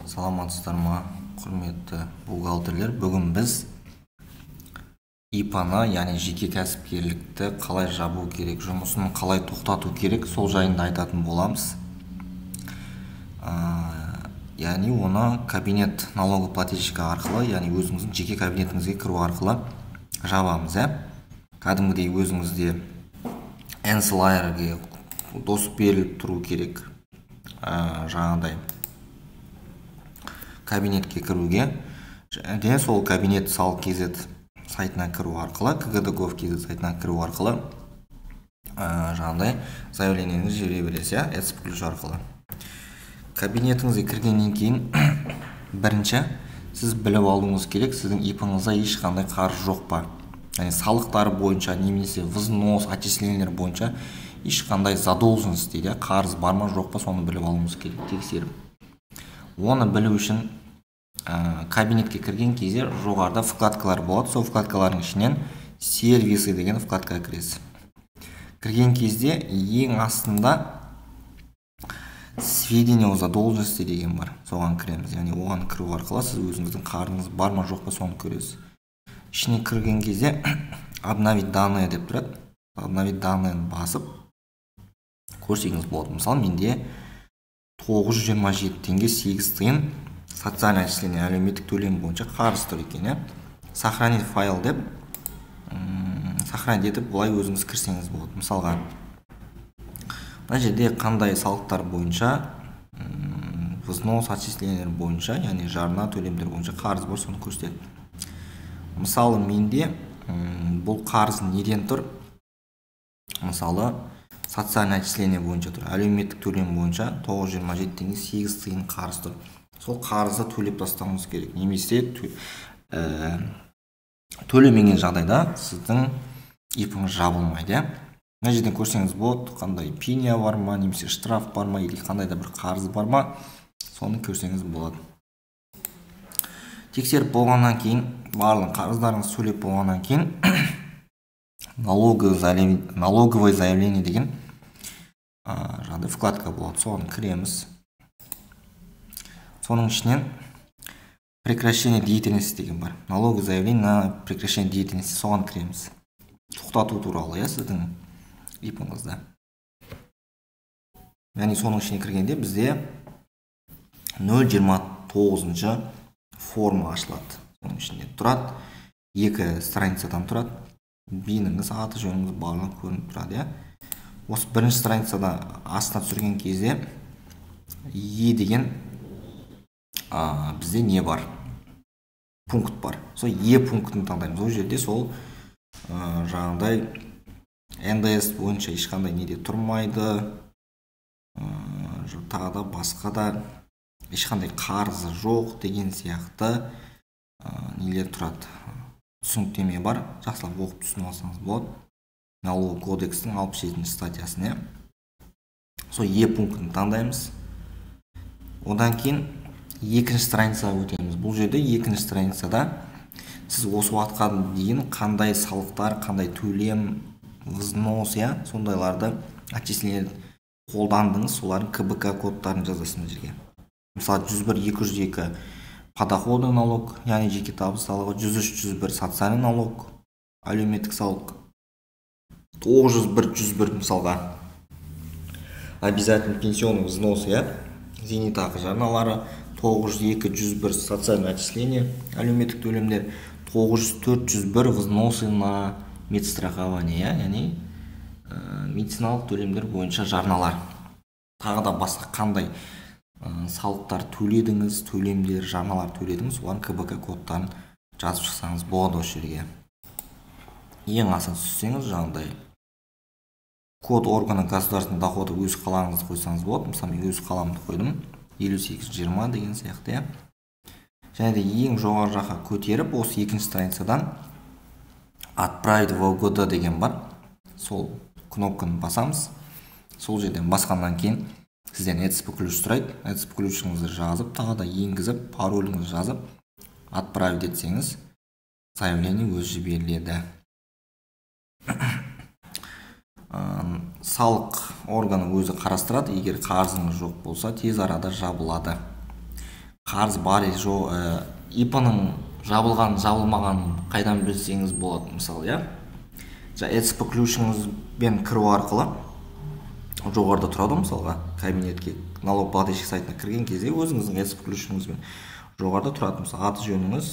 Саламатсыздар ма, құрметті бухгалтерлер. Бүгін біз ИП-ны, яғни жеке кәсіпкерлікті қалай жабу керек, жұмысын қалай тоқтату керек, сол жайында айтатын боламыз. Яғни оны кабинет налогоплательщика арқылы, яғни өзіңіздің жеке кабинетіңізге кіру арқылы жабамыз. Кәдімгідей өзіңізде N-Slider'ге доступ беріліп тұру керек. Жаңағыдай кабинетке кіруге, және сол кабинет салық KZ сайтына кіру арқылы, КГД.Gov KZ сайтына кіру арқылы жаңағыдай заявлениеңізді жібере бересіз, ETSP ключ арқылы. Кабинетіңізге кіргеннен кейін бірінші сіз біліп алуыңыз керек, сіздің ИП-ңызда ешқандай қарыз жоқ па? Яғни салықтар бойынша, немесе взнос, отчислениелер бойынша ешқандай задолженность дейді, қарыз бар ма жоқ па, соны біліп алуыңыз керек, тексеріп. Оны білу үшін кабинетке кірген кезде жоғарыда вкладкалар болады. Сол вкладкалардың ішінен сервисы деген вкладкаға кіресіз. Кірген кезде ең астында сведения о задолженности деген бар. Соған кіреміз. Яғни оған кіру арқылы сіз өзіңіздің қарызыңыз бар ма жоқ па, соны көресіз. Ішіне кірген кезде обновить данные деп тұрады. Обновить данныйын басып көрсеңіз болады. Мысалы, менде 927 теңге 8 тиын социальное отчисление әлеуметтік төлем бойынша қарыз тұр екен. Сохранить файл деп, сохранить етіп, бұлай өзіңіз кірсеңіз болады. Мысалға, мына жерде қандай салықтар бойынша, взнос, отчислениелер бойынша, яғни жарна төлемдер бойынша қарыз бар, соны көрсетеді. Мысалы, менде бұл қарыз неден тұр? Мысалы, социальное отчисление бойынша тұр. Әлеуметтік төлем бойынша 927 теңге 8 тиын қарыз тұр. Сол қарызды төлеп тастауыңыз керек. Немесе төлемеген жағдайда сіздің ИП-ңыз жабылмайды. Мына жерден көрсеңіз болады, қандай пеня бар ма, немесе штраф бар ма, или қандай да бір қарыз бар ма, соны көрсеңіз болады. Тексеріп болғаннан кейін, барлық қарыздарыңыз төлеп болғаннан кейін, налоговое заявление деген жаңағыдай вкладка болады. Соған кіреміз. Соның ішінен прекращение деятельности деген бар. Налоговое заявление на прекращение деятельности, соған кіреміз. Тоқтату туралы, сіздің ИП-ңызда. Яғни соның ішіне кіргенде бізде 029-шы форма ашылады. Соның ішінде тұрады. 2 страницадан тұрады. Бейініңіз, аты жөніңіз барлығы көрініп тұрады. Осы бірінші страницада астына түсірген кезде деген бізде не бар? Пункт бар. Сол пунктін таңдаймыз. Ол жерде сол жаңағыдай НДС бойынша ешқандай неде тұрмайды. Тағы да басқа да ешқандай қарызы жоқ деген сияқты нелер тұрады. Түсініктеме бар. Жақсылап оқып түсініп алсаңыз болады. Налог кодекстің 67-ші статьясын. Сол пунктін таңдаймыз. Одан кейін екінші страницаға өтеміз. Бұл жерде екінші страницада сіз осы уақытқа дейін қандай салықтар, қандай төлем, взнос, сондайларды отчисление қолдандыңыз, солардың КБК кодтарын жазасыз жерге. Мысалы, 101-202 подоходный налог, яғни жеке табыс салығы, 103-101 социальный налог, әлеуметтік салық, 901-101 мысалға обязательный пенсионный взнос, зейнетақы жарналары, 902-101 социальное отчисление, әлеуметтік төлемдер, 904-101 взносы на медстрахование, яғни медициналық төлемдер бойынша жарналар. Тағы да басқа қандай салықтар төледіңіз, төлемдер, жарналар төледіңіз, оған КБК кодтарын жазып шықсаңыз болады осы жерге. Ең аса түссеңіз, жаңағыдай код органы государственного дохода өз қалаңызды қойсаңыз болады. Мысалы, мен өз қаламды қойдым, 58-20 деген сияқты. Және де ең жоғары жаққа көтеріп, осы екінші страницадан отправить в ОГД деген бар. Сол кнопканы басамыз. Сол жерден басқаннан кейін сізден ETSP ключ сұрайды. ETSP ключіңізді жазып, тағы да енгізіп, пароліңізді жазып, отправить етсеңіз, заявление өз жіберіледі. Салық органы өзі қарастырады. Егер қарызыңыз жоқ болса, тез арада жабылады. қарыз бар жоқ, ИП-ның жабылған жабылмағанын қайдан білсеңіз болады. Мысалы, ECP ключіңізбен кіру арқылы жоғарыда тұрады, мысалға кабинетке налогоплательщик сайтына кірген кезде өзіңіздің ECP ключіңізбен жоғарыда тұрады. Мысалы, аты жөніңіз,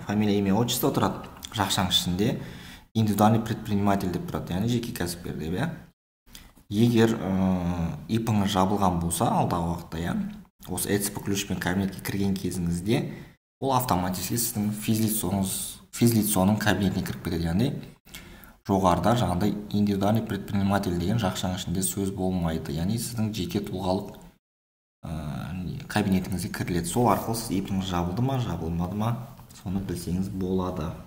фамилия, имя, отчество тұрады. Жақшаның ішінде индивидуальный предприниматель деп тұрады, яғни жеке кәсіпкер деп. Егер ИП-ңыз жабылған болса, алдағы уақытта, осы ECP ключпен кабинетке кірген кезіңізде, ол автоматически сіздің физлицоның кабинетіне кіріп кетеді. Яғни жоғарыда жаңағыдай индивидуальный предприниматель деген жақшаның ішінде сөз болмайды. Яғни сіздің жеке тұлғалық кабинетіңізге кіріледі. Сол арқылы сіз ИП-ңыз жабылды ма, жабылмады ма, соны білсеңіз болады.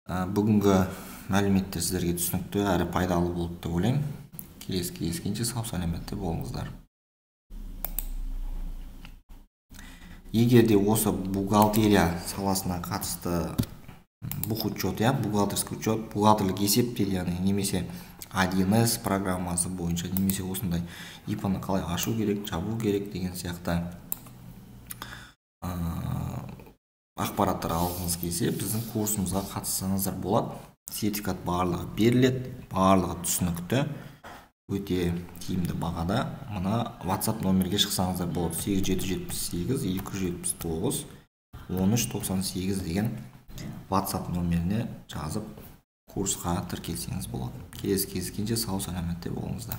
Бүгінгі мәліметтер сіздерге түсінікті әрі пайдалы болды деп ойлаймын. Келесі кездескенше сау саламатта болыңыздар. Егер де осы бухгалтерия саласына қатысты бухучет, бухгалтерский учет, бухгалтерлік есептер, немесе 1С программасы бойынша, немесе осындай ИП-ны қалай ашу керек, жабу керек деген сияқты ақпараттар алғыңыз келсе, біздің курсымызға қатыссаңыздар болады. Сертификат барлығы беріледі, барлығы түсінікті, өте тиімді бағада. Мына WhatsApp номерге шықсаңыздар болады. 8778-279-1398 деген WhatsApp номеріне жазып курсқа тіркелсеңіз болады. Келесі кездескенше сау саламатта болыңыздар.